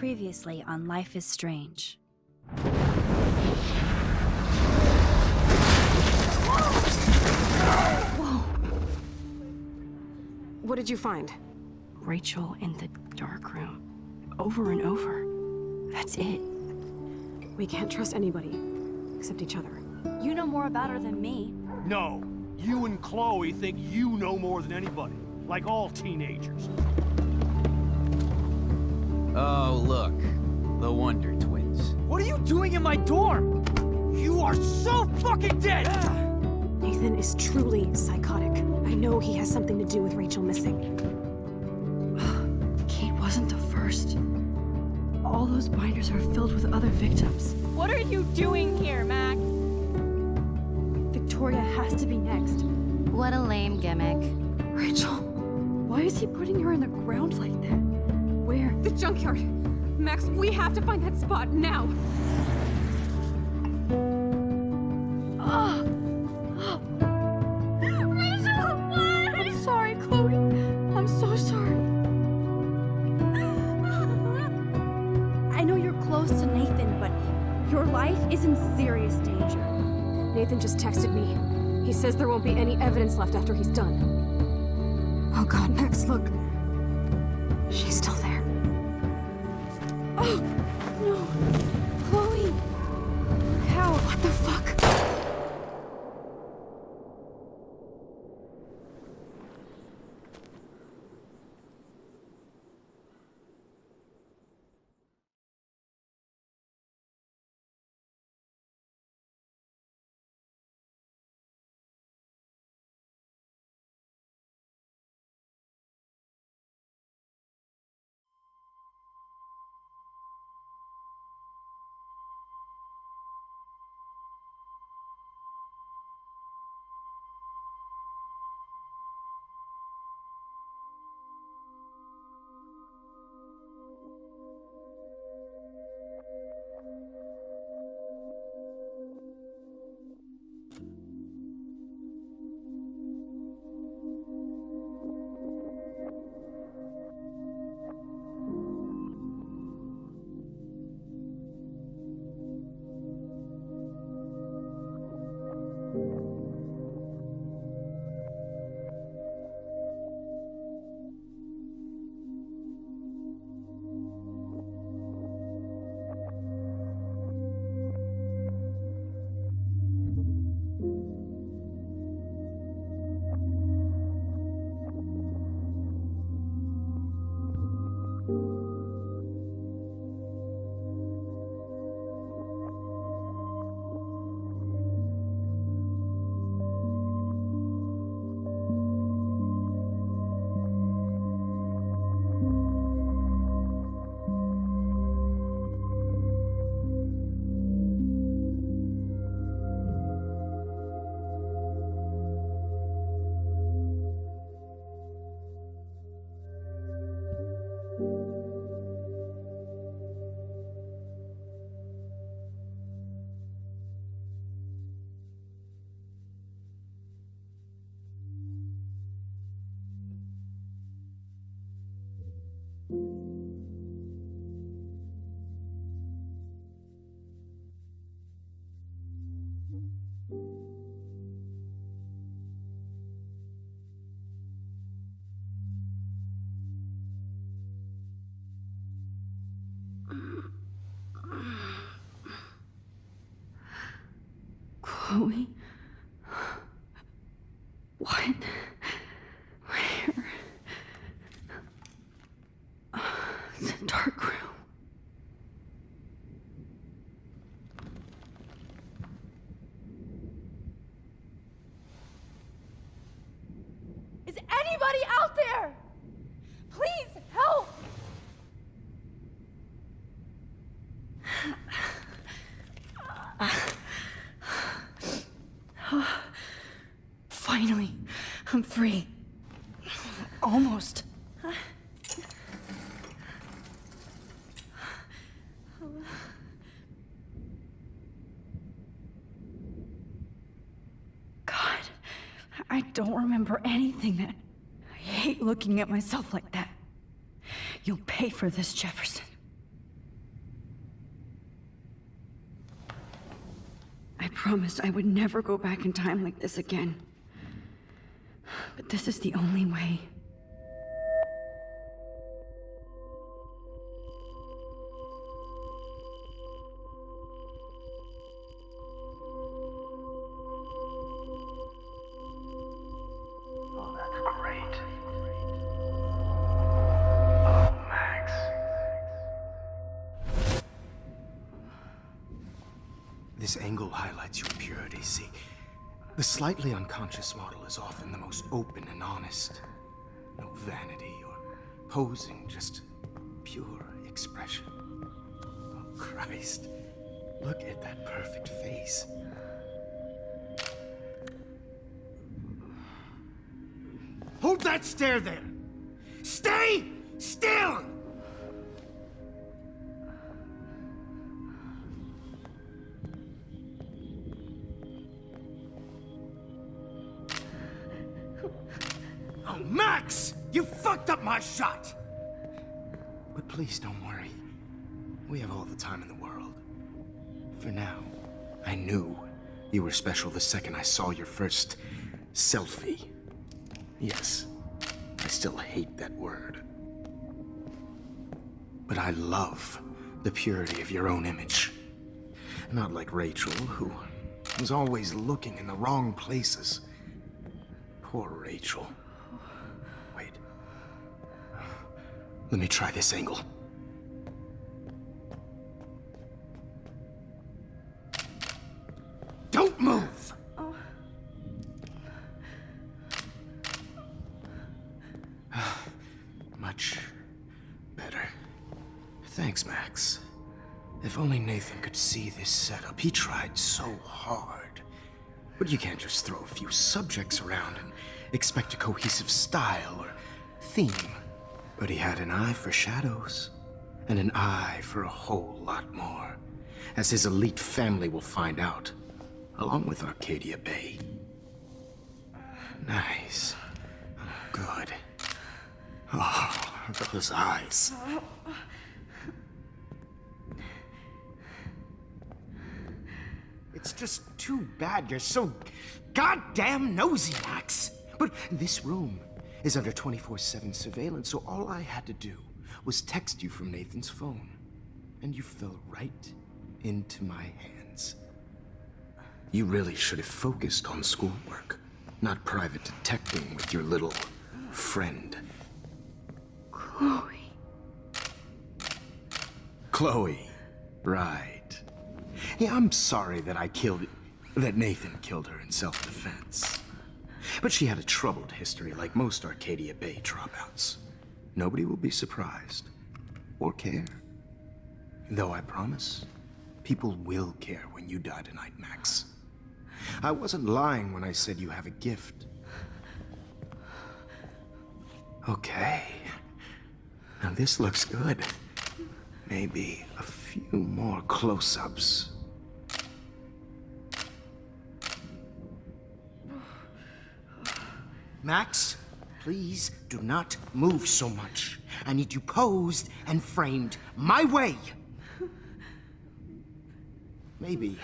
Previously on Life is Strange. Whoa! What did you find? Rachel in the dark room. Over and over. That's it. We can't trust anybody, except each other. You know more about her than me. No. You and Chloe think you know more than anybody. Like all teenagers. Oh, look. The Wonder Twins. What are you doing in my dorm? You are so fucking dead! Nathan is truly psychotic. I know he has something to do with Rachel missing. Kate wasn't the first. All those binders are filled with other victims. What are you doing here, Max? Victoria has to be next. What a lame gimmick. Rachel, why is he putting her in the ground like that? Where? The junkyard! Max, we have to find that spot now! Rachel, what? I'm sorry, Chloe. I'm so sorry. I know you're close to Nathan, but your life is in serious danger. Nathan just texted me. He says there won't be any evidence left after he's done. Oh god, Max, look. She's still there. Oh, no. Chloe. How? What the fuck? Chloe? What? Where? It's a dark room. Is anybody out there? Please help! Finally, I'm free. Almost. God, I don't remember anything that... I hate looking at myself like that. You'll pay for this, Jefferson. promised I would never go back in time like this again. But this is the only way. Oh, that's great. Oh, Max. This angle highlights your purity, see? The slightly unconscious model is often the most open and honest. No vanity or posing, just pure expression. Oh, Christ. Look at that perfect face. Hold that stare there! Stay still! Oh, Max! You fucked up my shot! But please don't worry. We have all the time in the world. For now, I knew you were special the second I saw your first selfie. Yes, I still hate that word. But I love the purity of your own image. Not like Rachel, who was always looking in the wrong places. Poor Rachel. Wait. Let me try this angle. Don't move! Much better. Thanks, Max. If only Nathan could see this setup. He tried so hard. But you can't just throw a few subjects around and expect a cohesive style or theme. But he had an eye for shadows, and an eye for a whole lot more, as his elite family will find out, along with Arcadia Bay. Nice. Good. Oh, those eyes. It's just too bad you're so goddamn nosy, Max. But this room is under 24/7 surveillance, so all I had to do was text you from Nathan's phone. And you fell right into my hands. You really should have focused on schoolwork, not private detecting with your little friend. Chloe. Chloe, right. Yeah, I'm sorry that Nathan killed her in self-defense. But she had a troubled history like most Arcadia Bay dropouts. Nobody will be surprised or care. Though I promise, people will care when you die tonight, Max. I wasn't lying when I said you have a gift. Okay. Now this looks good. Maybe a few more close-ups. Max, please do not move so much. I need you posed and framed my way. Maybe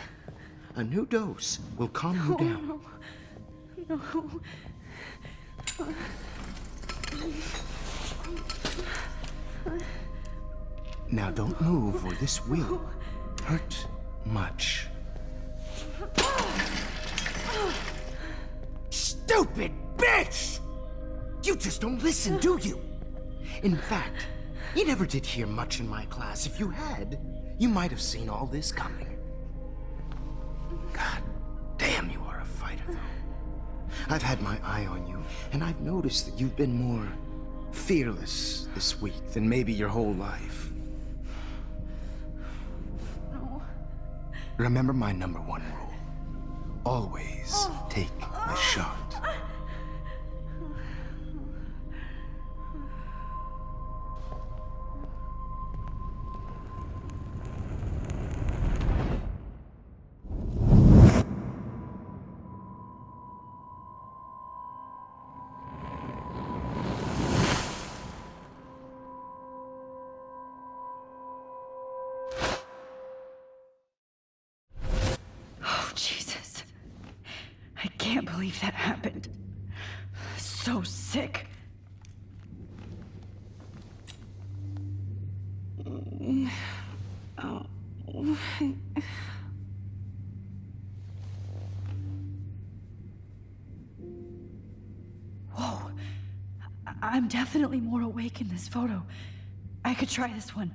a new dose will calm you down. No. Now don't move or this will hurt much. Stupid bitch! You just don't listen, do you? In fact, you never did hear much in my class. If you had, you might have seen all this coming. God damn, you are a fighter, though. I've had my eye on you, and I've noticed that you've been more fearless this week than maybe your whole life. No. Remember my #1 rule. Always take a shot. Oh, Jesus. believe that happened. So sick. Whoa. I'm definitely more awake in this photo. I could try this one.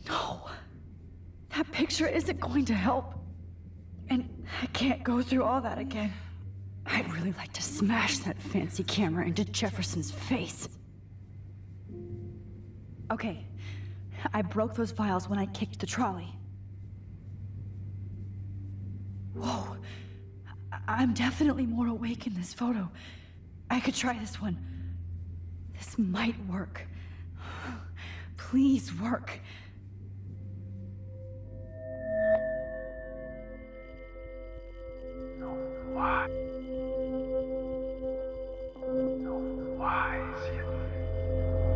No. That picture isn't going to help. And I can't go through all that again. I'd really like to smash that fancy camera into Jefferson's face. Okay. I broke those files when I kicked the trolley. Whoa. I'm definitely more awake in this photo. I could try this one. This might work. Please work. So why? So wise yet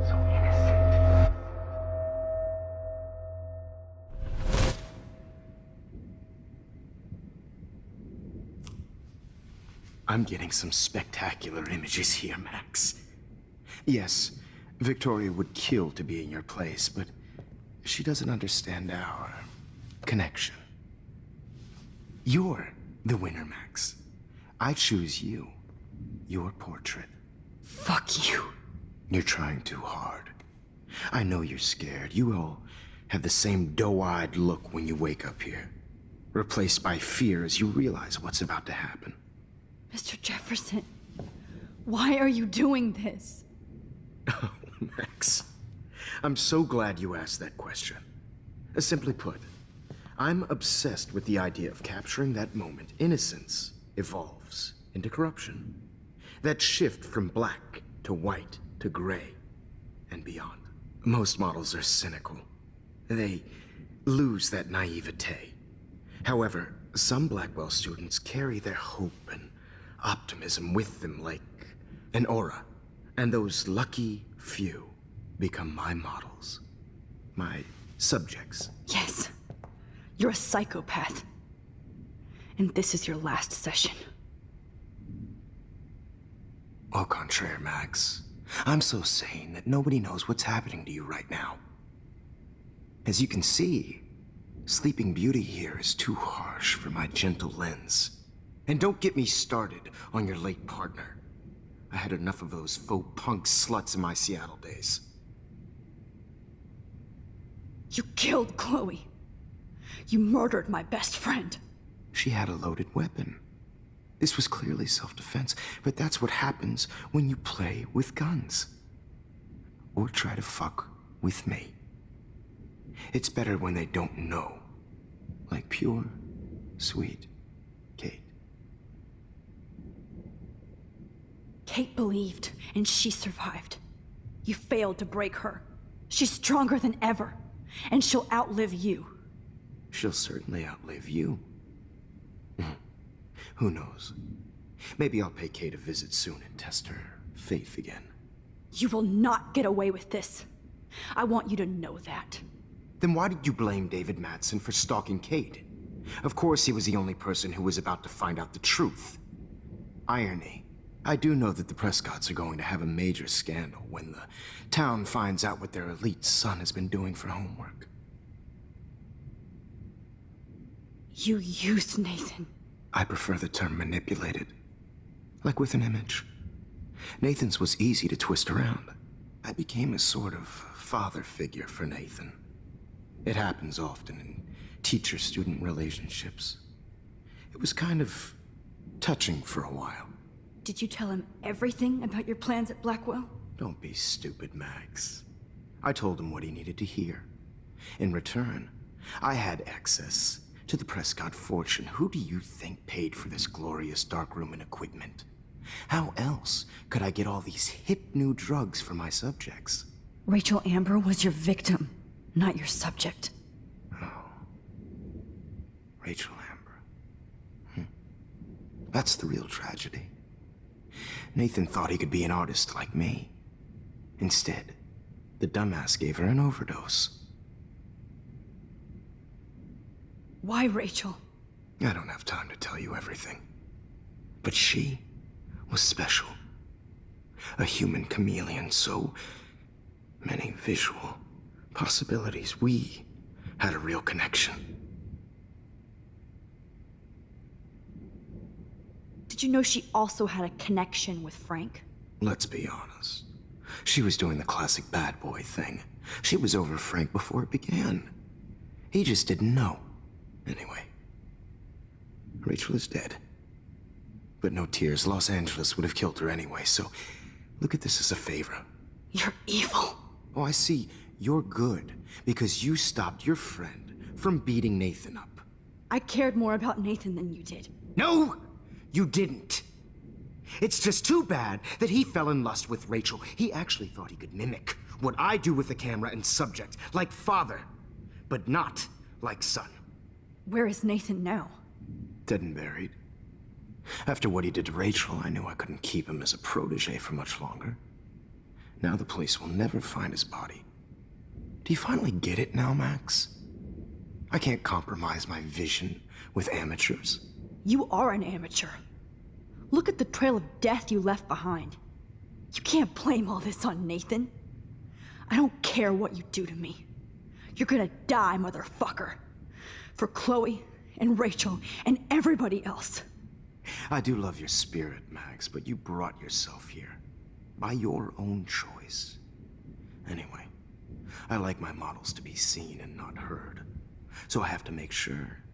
so innocent. I'm getting some spectacular images here, Max. Yes, Victoria would kill to be in your place, but she doesn't understand our connection. You're the winner, Max. I choose you. Your portrait. Fuck you. You're trying too hard. I know you're scared. You all have the same doe-eyed look when you wake up here, replaced by fear as you realize what's about to happen. Mr. Jefferson, why are you doing this? Oh, Max. I'm so glad you asked that question. Simply put, I'm obsessed with the idea of capturing that moment innocence evolves into corruption. That shift from black to white to gray and beyond. Most models are cynical. They lose that naivete. However, some Blackwell students carry their hope and optimism with them like an aura. And those lucky few become my models. My subjects. Yes. You're a psychopath. And this is your last session. Au contraire, Max. I'm so sane that nobody knows what's happening to you right now. As you can see, Sleeping Beauty here is too harsh for my gentle lens. And don't get me started on your late partner. I had enough of those faux punk sluts in my Seattle days. You killed Chloe. You murdered my best friend. She had a loaded weapon. This was clearly self-defense, but that's what happens when you play with guns. Or try to fuck with me. It's better when they don't know. Like pure, sweet Kate. Kate believed, and she survived. You failed to break her. She's stronger than ever, and she'll outlive you. She'll certainly outlive you. Who knows? Maybe I'll pay Kate a visit soon and test her faith again. You will not get away with this. I want you to know that. Then why did you blame David Madsen for stalking Kate? Of course he was the only person who was about to find out the truth. Irony. I do know that the Prescotts are going to have a major scandal when the town finds out what their elite son has been doing for homework. You used Nathan. I prefer the term manipulated. Like with an image. Nathan's was easy to twist around. I became a sort of father figure for Nathan. It happens often in teacher-student relationships. It was kind of touching for a while. Did you tell him everything about your plans at Blackwell? Don't be stupid, Max. I told him what he needed to hear. In return, I had access to the Prescott fortune. Who do you think paid for this glorious darkroom and equipment? How else could I get all these hip new drugs for my subjects? Rachel Amber was your victim, not your subject. Oh. Rachel Amber. That's the real tragedy. Nathan thought he could be an artist like me. Instead, the dumbass gave her an overdose. Why Rachel? I don't have time to tell you everything. But she was special. A human chameleon, so many visual possibilities. We had a real connection. Did you know she also had a connection with Frank? Let's be honest. She was doing the classic bad boy thing. She was over Frank before it began. He just didn't know. Anyway, Rachel is dead. But no tears. Los Angeles would have killed her anyway, so look at this as a favor. You're evil. Oh, I see. You're good because you stopped your friend from beating Nathan up. I cared more about Nathan than you did. No, you didn't. It's just too bad that he fell in lust with Rachel. He actually thought he could mimic what I do with the camera and subject, like father, but not like son. Where is Nathan now? Dead and buried. After what he did to Rachel, I knew I couldn't keep him as a protege for much longer. Now the police will never find his body. Do you finally get it now, Max? I can't compromise my vision with amateurs. You are an amateur. Look at the trail of death you left behind. You can't blame all this on Nathan. I don't care what you do to me. You're gonna die, motherfucker. For Chloe and Rachel and everybody else. I do love your spirit, Max, but you brought yourself here. By your own choice. Anyway, I like my models to be seen and not heard. So I have to make sure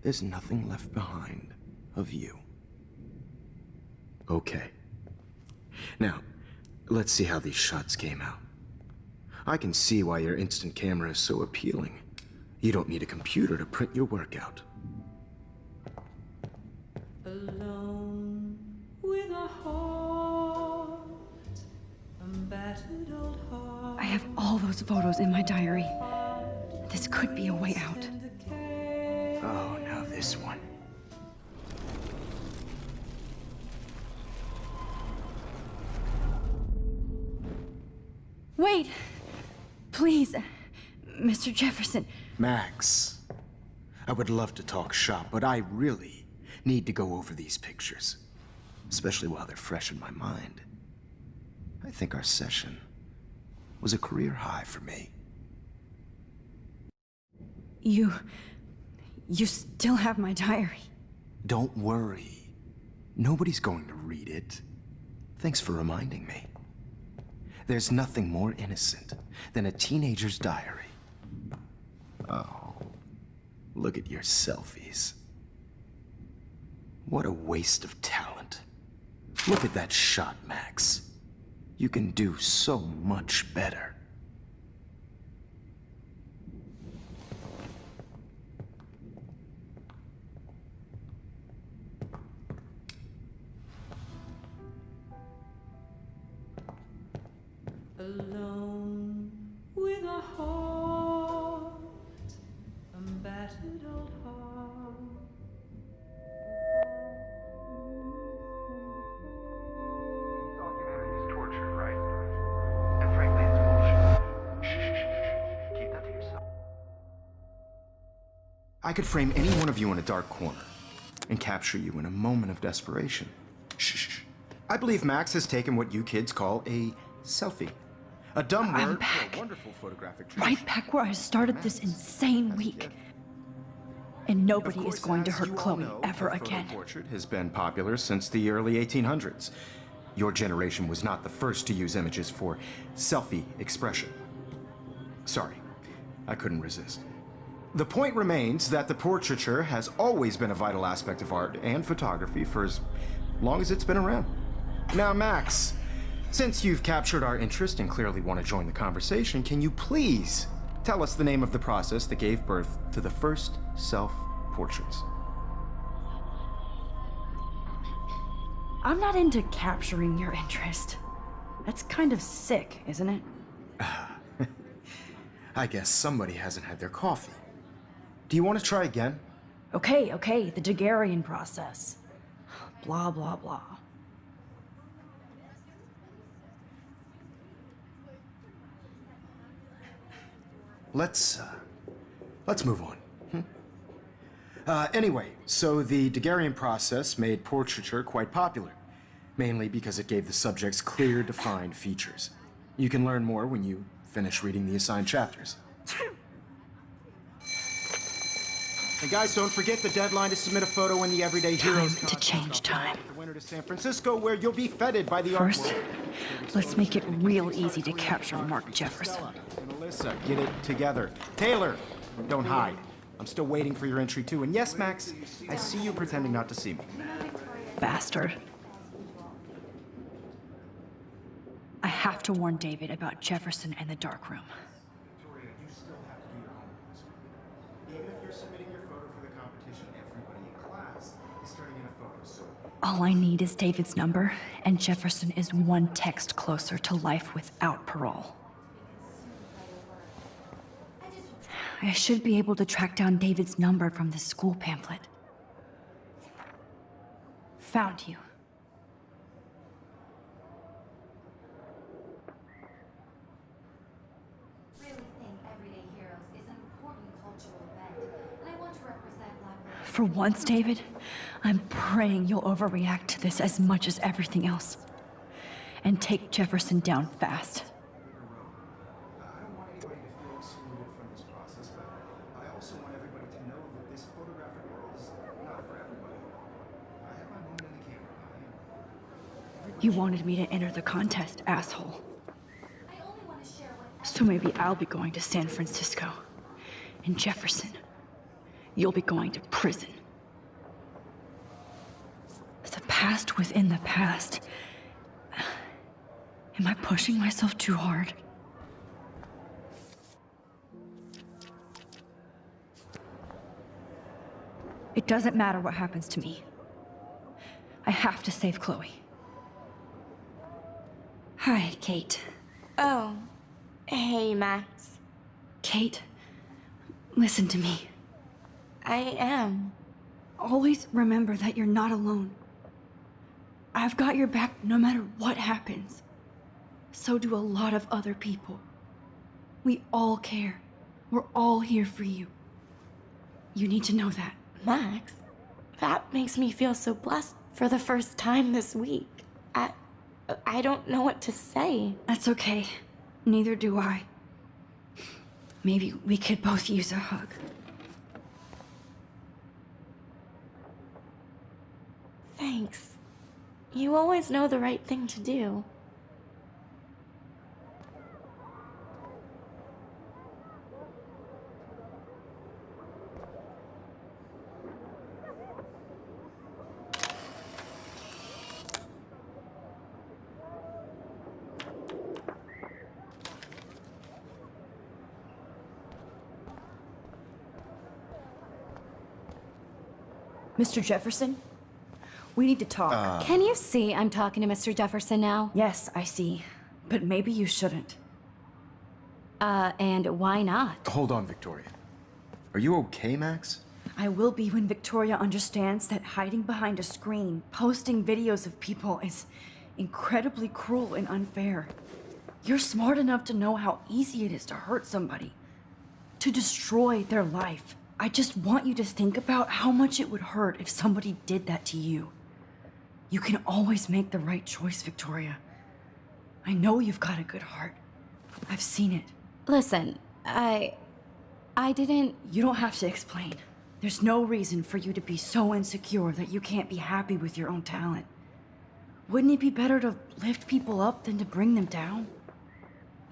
there's nothing left behind of you. Okay. Now, let's see how these shots came out. I can see why your instant camera is so appealing. You don't need a computer to print your work out. Alone with a heart, a battered old heart. I have all those photos in my diary. This could be a way out. Oh, now this one. Wait! Please, Mr. Jefferson. Max, I would love to talk shop, but I really need to go over these pictures. Especially while they're fresh in my mind. I think our session was a career high for me. You still have my diary. Don't worry. Nobody's going to read it. Thanks for reminding me. There's nothing more innocent than a teenager's diary. Oh, look at your selfies. What a waste of talent. Look at that shot, Max. You can do so much better. Alone with a heart, a battered old heart. Documentary is torture, right? And frankly, it's bullshit. Shh. Keep that to yourself. I could frame any one of you in a dark corner and capture you in a moment of desperation. Shh. I believe Max has taken what you kids call a selfie. A dumb I'm word back. for a wonderful photographic tradition. Right back where I started this insane week. And nobody is going to hurt Chloe ever again. Portrait has been popular since the early 1800s. Your generation was not the first to use images for selfie expression. Sorry, I couldn't resist. The point remains that the portraiture has always been a vital aspect of art and photography for as long as it's been around. Now, Max, since you've captured our interest and clearly want to join the conversation, can you please tell us the name of the process that gave birth to the first self-portraits? I'm not into capturing your interest. That's kind of sick, isn't it? I guess somebody hasn't had their coffee. Do you want to try again? Okay, the Daguerrean process. Blah, blah, blah. Let's move on. Anyway, so the Daguerrean process made portraiture quite popular, mainly because it gave the subjects clear, defined features. You can learn more when you finish reading the assigned chapters. And guys, don't forget the deadline to submit a photo in the Everyday Heroes Time to change time. The winter to San Francisco, where you'll be feted by the First, art world. let's make it real easy to capture Mark Jefferson. And Alyssa, get it together. Taylor, don't hide. I'm still waiting for your entry too. And yes, Max, I see you pretending not to see me. Bastard. I have to warn David about Jefferson and the dark room. Victoria, you still have to do your homework this week. Even if you're submitting your photo for the competition, everybody in class is turning in a photo, so... All I need is David's number, and Jefferson is one text closer to life without parole. I should be able to track down David's number from the school pamphlet. Found you. Really think Everyday Heroes is an important cultural event, and I want to represent Black. For once, David, I'm praying you'll overreact to this as much as everything else. And take Jefferson down fast. I don't want anybody to feel excluded from this process, but I also want everybody to know that this photographic world is not for everybody. I have my moment in the camera. You wanted me to enter the contest, asshole. I only want to share what So maybe I'll be going to San Francisco. And Jefferson, you'll be going to prison. The past within the past. Am I pushing myself too hard? It doesn't matter what happens to me. I have to save Chloe. Hi, Kate. Oh. Hey, Max. Kate, listen to me. I am. Always remember that you're not alone. I've got your back no matter what happens. So do a lot of other people. We all care. We're all here for you. You need to know that. Max, that makes me feel so blessed for the first time this week. I don't know what to say. That's okay. Neither do I. Maybe we could both use a hug. Thanks. You always know the right thing to do. Mr. Jefferson? We need to talk. Can you see I'm talking to Mr. Jefferson now? Yes, I see. But maybe you shouldn't. And why not? Hold on, Victoria. Are you okay, Max? I will be when Victoria understands that hiding behind a screen, posting videos of people is incredibly cruel and unfair. You're smart enough to know how easy it is to hurt somebody, to destroy their life. I just want you to think about how much it would hurt if somebody did that to you. You can always make the right choice, Victoria. I know you've got a good heart. I've seen it. Listen, I didn't... You don't have to explain. There's no reason for you to be so insecure that you can't be happy with your own talent. Wouldn't it be better to lift people up than to bring them down?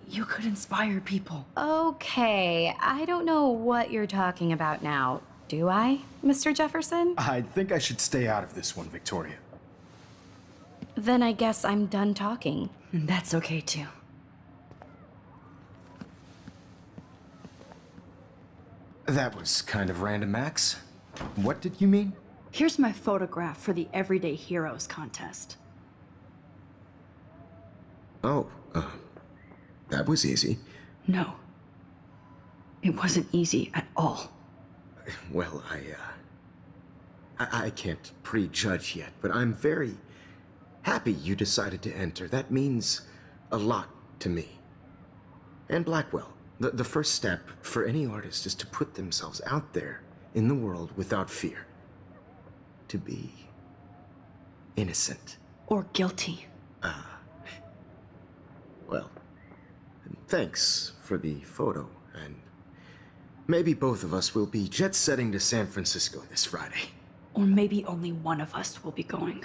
You could inspire people. Okay, I don't know what you're talking about now. Do I, Mr. Jefferson? I think I should stay out of this one, Victoria. Then I guess I'm done talking. And that's okay too. That was kind of random, Max. What did you mean? Here's my photograph for the Everyday Heroes contest. Oh, that was easy. No. It wasn't easy at all. Well, I can't prejudge yet, but I'm very happy you decided to enter. That means a lot to me. And Blackwell. The first step for any artist is to put themselves out there in the world without fear. To be innocent. Or guilty. Well, thanks for the photo, and maybe both of us will be jet-setting to San Francisco this Friday. Or maybe only one of us will be going.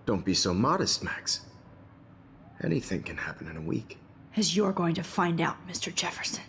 Don't be so modest, Max. Anything can happen in a week. As you're going to find out, Mr. Jefferson.